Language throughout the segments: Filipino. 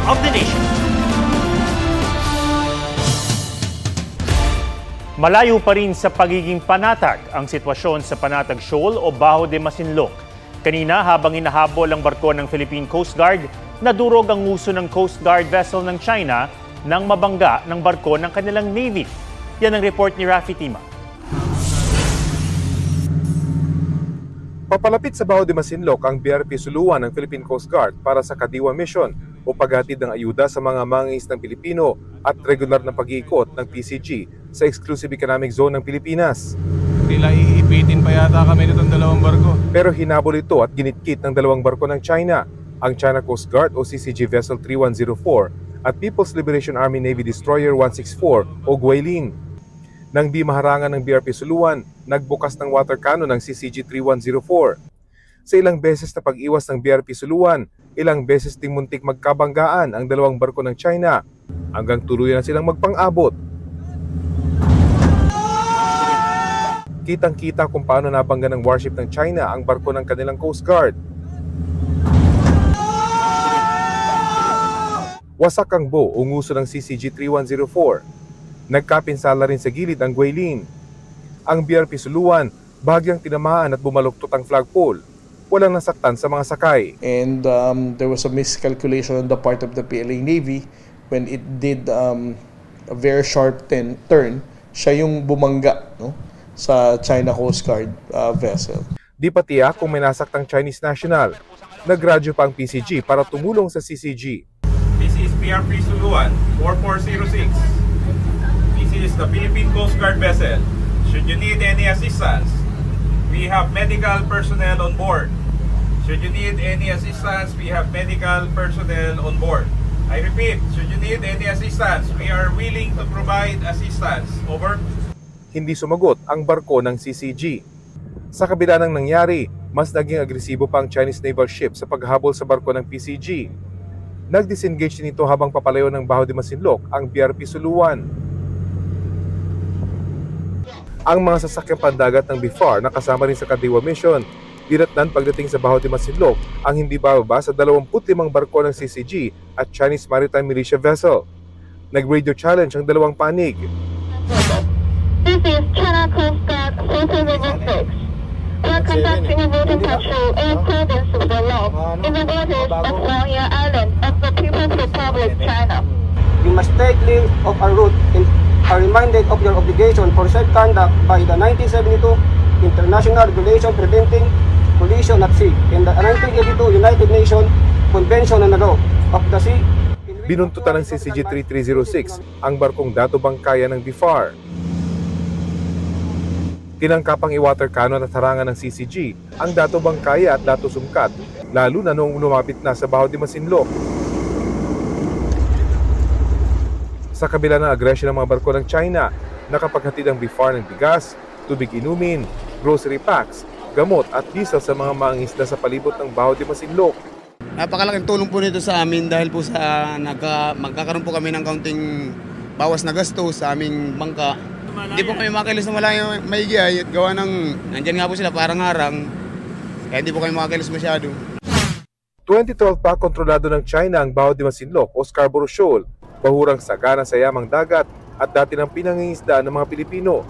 of the nation. Malayo pa rin sa pagiging panatag ang sitwasyon sa Panatag Shoal o Bajo de Masinloc. Kanina habang hinahabol ang barko ng Philippine Coast Guard, nadurog ang nguso ng Coast Guard vessel ng China nang mabangga ng barko ng kanilang Navy. Yan ang report ni Rafi Tima. Papalapit sa Bajo de Masinloc ang BRP Suluan ng Philippine Coast Guard para sa Kadiwa Mission o paghatid ng ayuda sa mga mangingisdang Pilipino at regular na pag-iikot ng PCG sa Exclusive Economic Zone ng Pilipinas. Tila iipitin pa yata kami nitong dalawang barko. Pero hinabol ito at ginitkit ng dalawang barko ng China, ang China Coast Guard o CCG Vessel 3104 at People's Liberation Army Navy Destroyer 164 o Guilin. Nang di maharangan ng BRP Suluan, nagbukas ng water cannon ng CCG 3104. Sa ilang beses na pag-iwas ng BRP Suluan, ilang beses ding muntik magkabanggaan ang dalawang barko ng China hanggang tuluyan na silang magpang-abot. Kitang-kita kung paano nabangga ng warship ng China ang barko ng kanilang Coast Guard. Wasak ang bow o nguso ng CCG 3104. Nagkapinsala rin sa gilid ang Guilin. Ang BRP Suluan, bahagyang tinamaan at bumaluktot ang flagpole. Walang nasaktan sa mga sakay. And there was a miscalculation on the part of the PLA Navy when it did a very sharp turn. Siya yung bumangga, no, sa China Coast Guard vessel. Di pa tiyak kung may nasaktang Chinese national. Nagradyo pa ang PCG para tumulong sa CCG. This is BRP Suluan 4406. This is the Philippine Coast Guard vessel. Should you need any assistance, we have medical personnel on board. Should you need any assistance, we have medical personnel on board. I repeat, should you need any assistance, we are willing to provide assistance. Over. Hindi sumagot ang barko ng CCG. Sa kabila ng nangyari, mas naging agresibo pa ang Chinese naval ship sa paghabol sa barko ng PCG. Nag-disengage din ito habang papalayo ng Bajo de Masinloc ang BRP Suluan. Ang mga sasakyang pandagat ng BIFAR na kasama rin sa Kadiwa Mission, dinatnan pagdating sa Bajo de Masinloc ang hindi bababa sa 25 barko ng CCG at Chinese Maritime Militia Vessel. Nag-radio challenge ang dalawang panig. This is China Coast Guard 4406. We are conducting a water patrol in accordance with the law in the waters of Huangya Island of the People's Republic, China. You must take leave of our route and are reminded of your obligation for safe conduct by the 1972 International Regulation Preventing Collision at Sea and the 1982 United Nations Convention on the Law of the Sea. Binuntutan ng CCG 3306 ang barkong dato bangkaya ng BIFAR. Tinangkapang i-water cannon at harangan ng CCG ang dato bangkaya at dato sumkat, lalo na noong lumapit na sa Bajo de Masinloc. Sa kabila ng agresyon ng mga barko ng China, nakapaghatid ang BIFAR ng bigas, tubig inumin, grocery packs, gamot at diesel sa mga mangingisda sa palibot ng Bajo de Masinloc. Napakalaking tulong po nito sa amin dahil po sa magkakaroon po kami ng kaunting bawas na gasto sa aming bangka. Hindi po kami makakilos na malayo maigi at gawa ng nandyan nga po sila parang harang, kaya hindi po kami makakilos masyado. 2012 pa kontrolado ng China ang Bajo de Masinloc o Scarborough Shoal, bahurang sagana sa yamang dagat at dati ng pinangingisdaan ng mga Pilipino.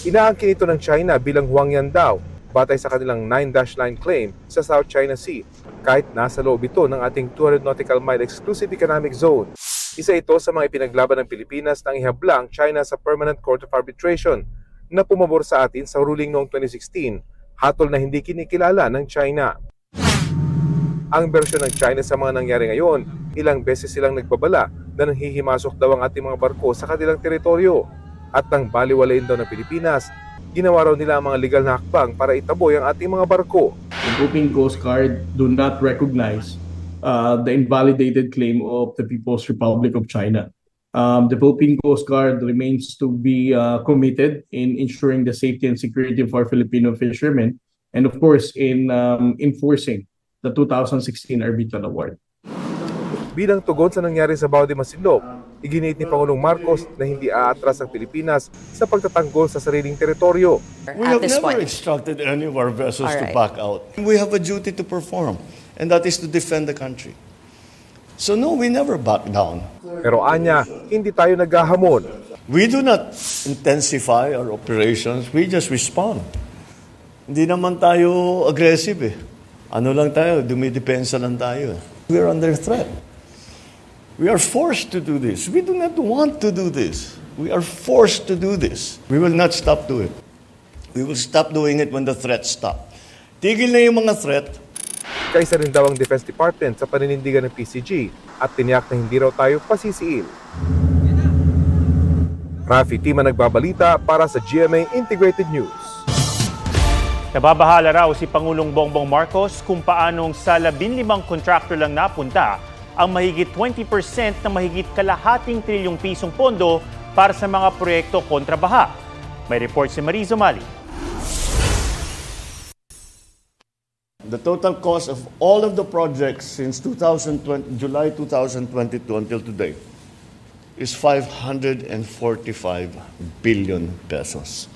Inaangkin ito ng China bilang Huangyan daw, batay sa kanilang 9-line claim sa South China Sea, kahit nasa loob ito ng ating 200 nautical mile exclusive economic zone. Isa ito sa mga ipinaglaban ng Pilipinas nang ihabla ang China sa Permanent Court of Arbitration na pumabor sa atin sa ruling noong 2016, hatol na hindi kinikilala ng China. Ang bersyon ng China sa mga nangyari ngayon, ilang beses silang nagbabala na nanghihimasok daw ang ating mga barko sa kanilang teritoryo at nang baliwalain daw ng Pilipinas, ginawa raw nila ang mga legal na hakbang para itaboy ang ating mga barko. The Philippine Coast Guard do not recognize the invalidated claim of the People's Republic of China. The Philippine Coast Guard remains to be committed in ensuring the safety and security of our Filipino fishermen and of course in enforcing the 2016 Arbitral Award. Bilang tugon sa nangyari sa Bajo de Masinloc, iginit ni Pangulong Marcos na hindi aatras ang Pilipinas sa pagtatanggol sa sariling teritoryo. We have never instructed any of our vessels to back out. We have a duty to perform, and that is to defend the country. So no, we never back down. Pero anya, hindi tayo naghahamon. We do not intensify our operations, we just respond. Hindi naman tayo aggressive eh. Ano lang tayo, dumidepensa lang tayo. We are under threat. We are forced to do this. We do not want to do this. We are forced to do this. We will not stop doing it. We will stop doing it when the threats stop. Tigil na yung mga threat. Kaisa rin daw ang Defense Department sa paninindigan ng PCG at tiniyak na hindi raw tayo pasisiil. Rafi Tima nagbabalita para sa GMA Integrated News. Nababahala raw si Pangulong Bongbong Marcos kung paanong sa 15 contractor lang napunta ang mahigit 20% na mahigit kalahating trilyong pisong pondo para sa mga proyekto kontra baha. May report si Marizo Mali. The total cost of all of the projects since July 2022 until today is 545 billion pesos.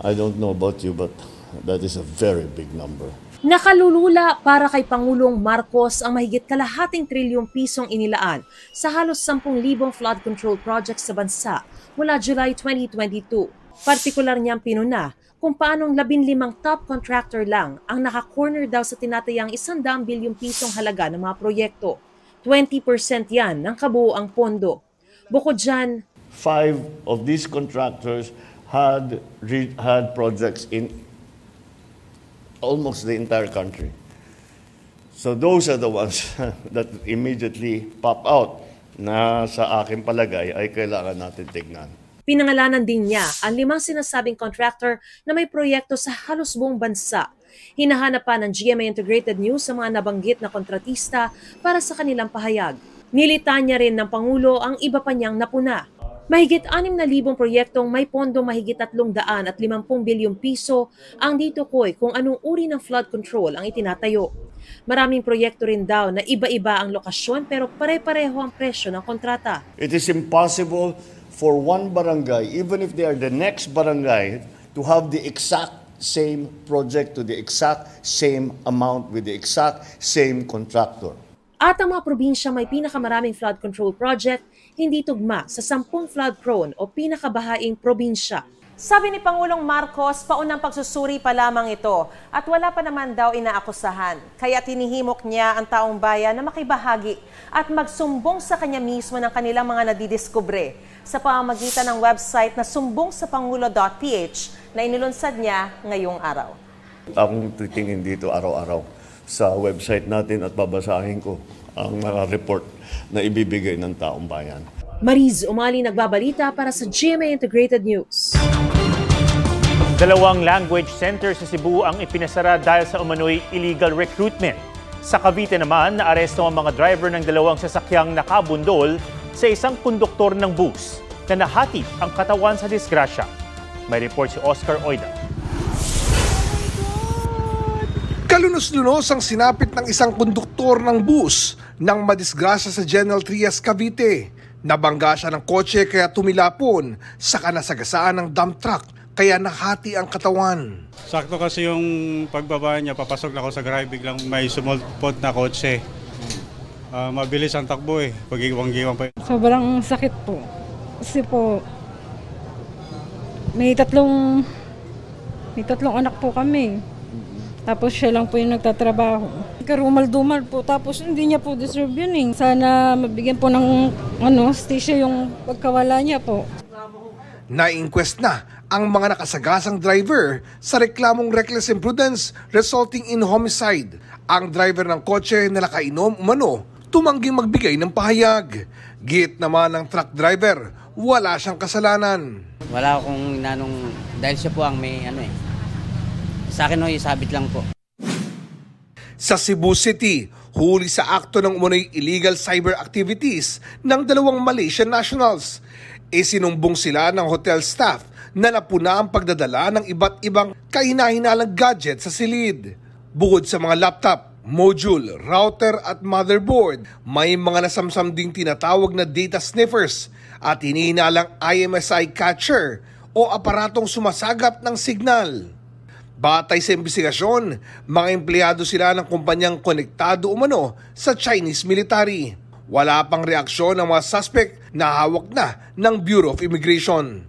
I don't know about you, but that is a very big number. Nakalulula para kay Pangulong Marcos ang mahigit kalahating trilyong pisong inilaan sa halos 10,000 flood control projects sa bansa mula July 2022. Partikular niyang pinuna kung paanong 15 top contractor lang ang naka-corner daw sa tinatayang 100 bilyong pisong halaga ng mga proyekto. 20% yan ng kabuuang pondo. Bukod dyan, 5 of these contractors had projects in almost the entire country. So those are the ones that immediately pop out na sa aking palagay ay kailangan natin tignan. Pinangalanan din niya ang 5 sinasabing contractor na may proyekto sa halos buong bansa. Hinahanap pa ng GMA Integrated News sa mga nabanggit na kontratista para sa kanilang pahayag. Nilitan niya rin ng Pangulo ang iba pa niyang napuna. Mahigit 6,000 proyektong may pondo mahigit 350 bilyong piso ang ditukoy kung anong uri ng flood control ang itinatayo. Maraming proyekto rin daw na iba-iba ang lokasyon pero pare-pareho ang presyo ng kontrata. It is impossible for one barangay, even if they are the next barangay, to have the exact same project to the exact same amount with the exact same contractor. At ang mga probinsya may pinakamaraming flood control project, hindi tugma sa 10 flood-prone o pinakabahaing probinsya. Sabi ni Pangulong Marcos, paunang pagsusuri pa lamang ito at wala pa naman daw inaakusahan. Kaya tinihimok niya ang taong bayan na makibahagi at magsumbong sa kanya mismo ng kanilang mga nadidiskubre sa pamamagitan ng website na sumbongsapangulo.ph na inilunsad niya ngayong araw. Akong titingin dito araw-araw sa website natin at babasahin ko ang mga report na ibibigay ng taong bayan. Mariz Umali nagbabalita para sa GMA Integrated News. 2 language centers sa Cebu ang ipinasara dahil sa umano'y illegal recruitment. Sa Cavite naman, naaresto ang mga driver ng 2 sasakyang nakabundol sa isang konduktor ng bus na nahatid ang katawan sa disgrasya. May report si Oscar Oida. Kalunos-lunos ang sinapit ng isang konduktor ng bus nang madisgrasya sa General Trias, Cavite. Nabangga siya ng kotse kaya tumilapon sa kanasagasaan ng dump truck kaya nahati ang katawan. Sakto kasi yung pagbaba niya, papasok na ako sa garahe, biglang may sumulpot na kotse. Mabilis ang takbo eh, pag-iwang-giwang pa. Sobrang sakit po. Kasi po, may tatlong anak po kami. Tapos siya lang po yung nagtatrabaho. Karumal-dumal po, tapos hindi niya po deserve yun eh. Sana mabigyan po ng stisya yung pagkawala niya po. Na-inquest na ang mga nakasagasang driver sa reklamong reckless imprudence resulting in homicide. Ang driver ng kotse na nakainom umano, tumangging magbigay ng pahayag. Git naman ng truck driver, wala siyang kasalanan. Wala akong inanong, dahil siya po ang may sa akin isabit lang po. Sa Cebu City, huli sa akto ng umano'y illegal cyber activities ng 2 Malaysian nationals. Isinumbong sila ng hotel staff na napuna ang pagdadala ng iba't ibang kahina-hinalang gadget sa silid. Bukod sa mga laptop, module, router at motherboard, may mga nasamsam ding tinatawag na data sniffers at hinihinalang IMSI catcher o aparatong sumasagap ng signal. Batay sa investigasyon, mga empleyado sila ng kumpanyang konektado umano sa Chinese military. Wala pang reaksyon ng mga suspect na hawak na ng Bureau of Immigration.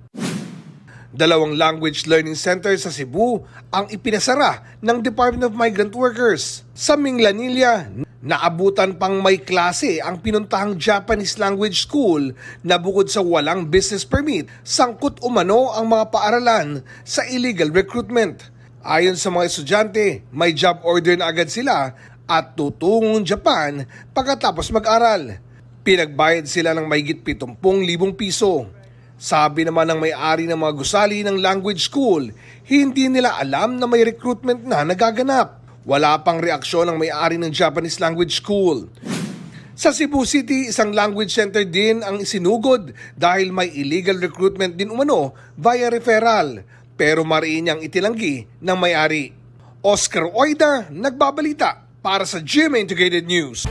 2 language learning center sa Cebu ang ipinasara ng Department of Migrant Workers. Sa Minglanilla, naabutan pang may klase ang pinuntahang Japanese language school na bukod sa walang business permit, sangkot umano ang mga paaralan sa illegal recruitment. Ayon sa mga estudyante, may job order na agad sila at tutungong Japan pagkatapos mag-aral. Pinagbayad sila ng mahigit 70,000 piso. Sabi naman ng may-ari ng mga gusali ng language school, hindi nila alam na may recruitment na nagaganap. Wala pang reaksyon ng may-ari ng Japanese language school. Sa Cebu City, isang language center din ang isinugod dahil may illegal recruitment din umano via referral, pero mariin niyang itilanggi ng may-ari. Oscar Oida, nagbabalita para sa GMA Integrated News.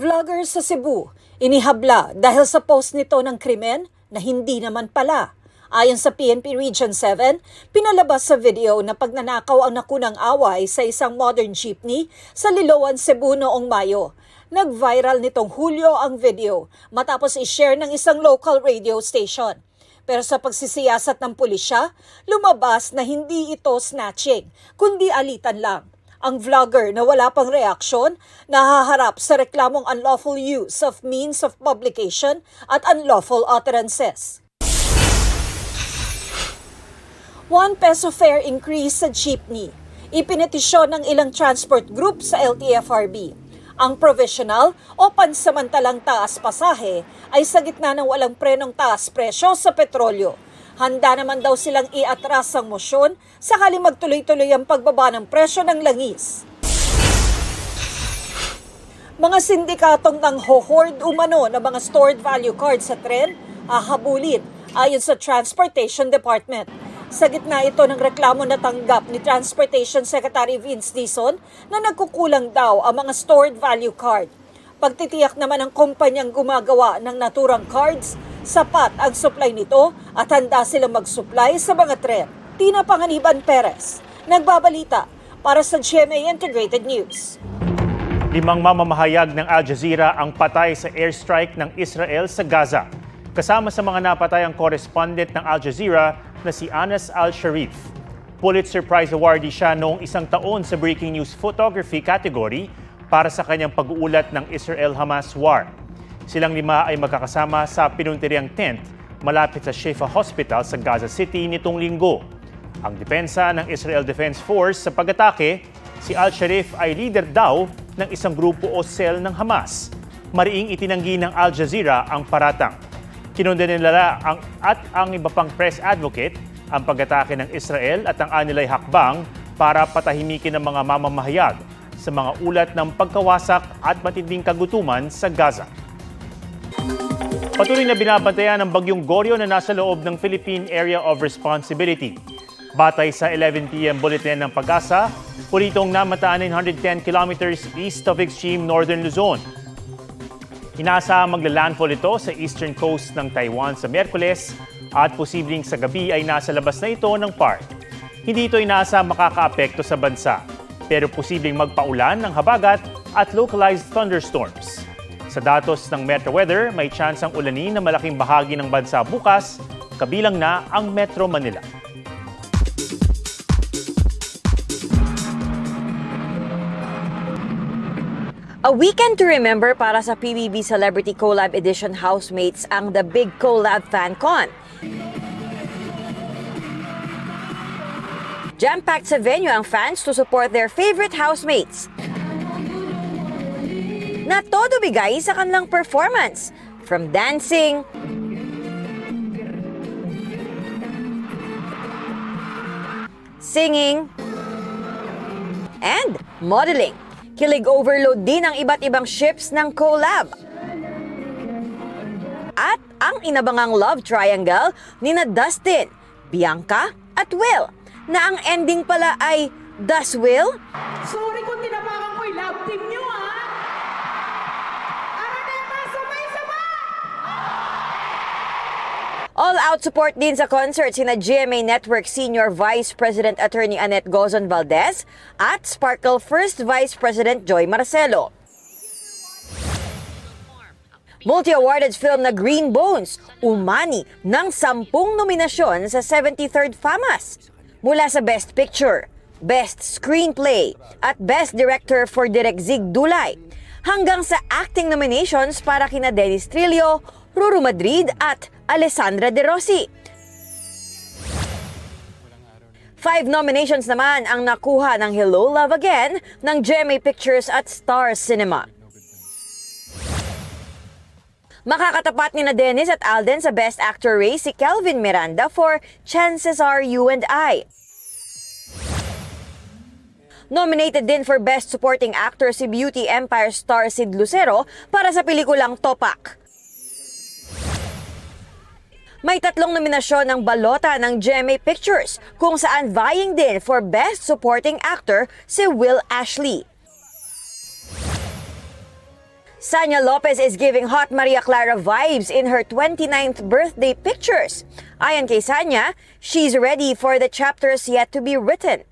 Vlogger sa Cebu, inihabla dahil sa post nito ng krimen na hindi naman pala. Ayon sa PNP Region 7, pinalabas sa video na pagnanakaw ang nakunang away sa isang modern jeepney sa Liloan, Cebu noong Mayo. Nag-viral nitong Hulyo ang video matapos i-share ng isang local radio station. Pero sa pagsisiyasat ng pulisya, lumabas na hindi ito snatching, kundi alitan lang. Ang vlogger na wala pang reaksyon, nahaharap sa reklamong unlawful use of means of publication at unlawful utterances. 1 peso fare increase sa jeepney. Ipinetisyon ng ilang transport group sa LTFRB. Ang provisional o pansamantalang taas pasahe ay sa gitna ng walang prenong taas presyo sa petrolyo. Handa naman daw silang iatras ang mosyon sakali magtuloy-tuloy ang pagbaba ng presyo ng langis. Mga sindikatong nang-hohoard umano ng mga stored value cards sa tren, hahabulin ayon sa Transportation Department. Sa gitna ito ng reklamo na tanggap ni Transportation Secretary Vince Dizon na nagkukulang daw ang mga stored value card. Pagtitiyak naman ng kumpanyang gumagawa ng naturang cards, sapat ang supply nito at handa silang mag-supply sa mga tren. Tina Panganiban Perez, nagbabalita para sa GMA Integrated News. 5 mamamahayag ng Al Jazeera ang patay sa airstrike ng Israel sa Gaza. Kasama sa mga napatay ang correspondent ng Al Jazeera na si Anas Al-Sharif. Pulitzer Prize awardee siya noong 1 taon sa Breaking News Photography category para sa kanyang pag-uulat ng Israel-Hamas war. Silang 5 ay magkakasama sa pinuntiriang tent malapit sa Shifa Hospital sa Gaza City nitong linggo. Ang depensa ng Israel Defense Force sa pag-atake, si Al-Sharif ay leader daw ng isang grupo o cell ng Hamas. Mariing itinanggi ng Al Jazeera ang paratang. Kinundena nila ang iba pang press advocate ang pag-atake ng Israel at ang anilay hakbang para patahimikin ng mga mamamahayag sa mga ulat ng pagkawasak at matinding kagutuman sa Gaza. Patuloy na binabantayan ng bagyong Goryo na nasa loob ng Philippine Area of Responsibility. Batay sa 11 p.m. bulletin ng Pag-asa, pulitong namataan 910 kilometers east of extreme northern Luzon. Inaasahang magla-landfall ito sa eastern coast ng Taiwan sa Miyerkules at posibleng sa gabi ay nasa labas na ito ng PAR. Hindi ito inaasahang makakaapekto sa bansa, pero posibleng magpaulan ng habagat at localized thunderstorms. Sa datos ng Metro Weather, may tsansang ulanin na malaking bahagi ng bansa bukas, kabilang na ang Metro Manila. A weekend to remember para sa PBB Celebrity Collab Edition housemates ang The Big Collab FanCon. Jam-packed sa venue ang fans to support their favorite housemates na todo bigay sa kanilang performance, from dancing, singing, and modeling. Kilig overload din ang iba't ibang ships ng collab. At ang inabangang love triangle ni na Dustin, Bianca at Will, na ang ending pala ay Das Will? Sorry kung tinapakan ko yung love team nyo, ha? All-out support din sa concert sina GMA Network Senior Vice President Attorney Annette Gozon Valdez at Sparkle First Vice President Joy Marcelo. Multi-awarded film na Green Bones, umani ng 10 nominasyon sa 73rd FAMAS. Mula sa Best Picture, Best Screenplay at Best Director for Direk Zig Dulay, hanggang sa acting nominations para kina Dennis Trillo, Ruru Madrid at Alessandra De Rossi. 5 nominations naman ang nakuha ng Hello Love Again ng GMA Pictures at Star Cinema. Makakatapat ni na Dennis at Alden sa Best Actor race si Kelvin Miranda for Chances Are You and I. Nominated din for Best Supporting Actor si Beauty Empire star Sid Lucero para sa pelikulang Topak. May 3 nominasyon ng balota ng GMA Pictures kung saan vying din for Best Supporting Actor si Will Ashley. Sanya Lopez is giving hot Maria Clara vibes in her 29th birthday pictures. Ayon kay Sanya, she's ready for the chapters yet to be written.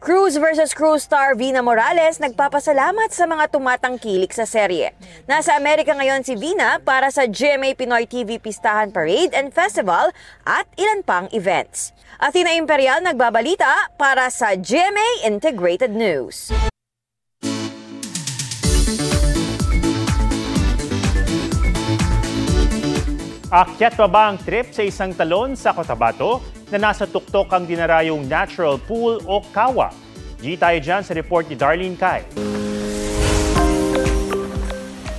Cruz vs. Cruz star Vina Morales nagpapasalamat sa mga tumatangkilik sa serye. Nasa Amerika ngayon si Vina para sa GMA Pinoy TV Pistahan Parade and Festival at ilan pang events. Athena Imperial nagbabalita para sa GMA Integrated News. Akyat pa ba ang trip sa isang talon sa Cotabato na nasa tuktok ang dinarayong natural pool o kawa? G tayo dyan sa report ni Darlene Kai.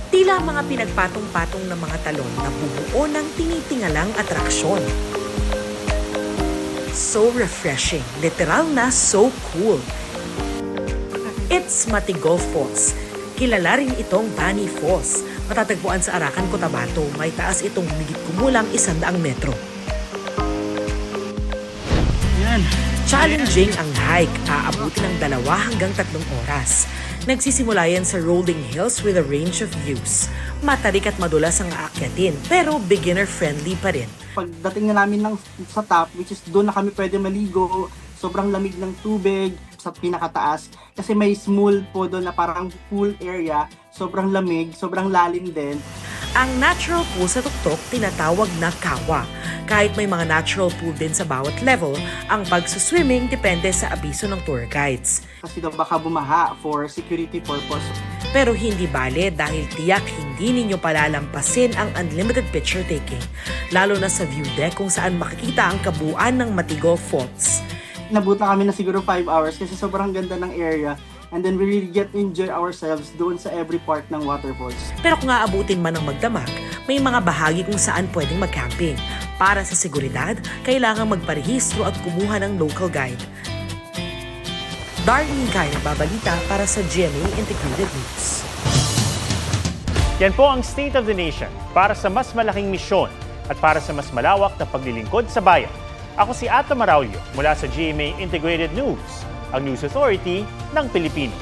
Tila mga pinagpatong-patong ng mga talon na bubuo ng tinitingalang atraksyon. So refreshing, literal na so cool. It's Matigol Falls. Kilala rin itong Bani Falls. Matatagpuan sa Arakan, Cotabato. May taas itong humigit kumulang 100 metro. Yan. Challenging ang hike. Aabutin ng 2 hanggang 3 oras. Nagsisimula yan sa rolling hills with a range of views. Matarik at madulas ang aakyatin, pero beginner-friendly pa rin. Pagdating na namin sa top, which is doon na kami pwede maligo, sobrang lamig ng tubig sa pinakataas. Kasi may small po doon na parang pool area, sobrang lamig, sobrang lalim din. Ang natural pool sa tuktok tinatawag na kawa. Kahit may mga natural pool din sa bawat level, ang pagsuswimming depende sa abiso ng tour guides. Kasi daw baka bumaha for security purpose. Pero hindi bale dahil tiyak hindi ninyo palalampasin ang unlimited picture taking, lalo na sa view deck kung saan makikita ang kabuuan ng Matigol Falls. Nabut na kami na siguro 5 hours kasi sobrang ganda ng area. And then we really get to enjoy ourselves doon sa every part ng waterfalls. Pero kung aabutin man ng magdamag, may mga bahagi kung saan pwedeng mag-camping. Para sa seguridad, kailangan magparehistro at kumuha ng local guide. Darlene Kai nagbabalita para sa GMA Integrated News. Yan po ang State of the Nation para sa mas malaking misyon at para sa mas malawak na paglilingkod sa bayan. Ako si Ato Maraulio mula sa GMA Integrated News, ang News Authority ng Pilipino.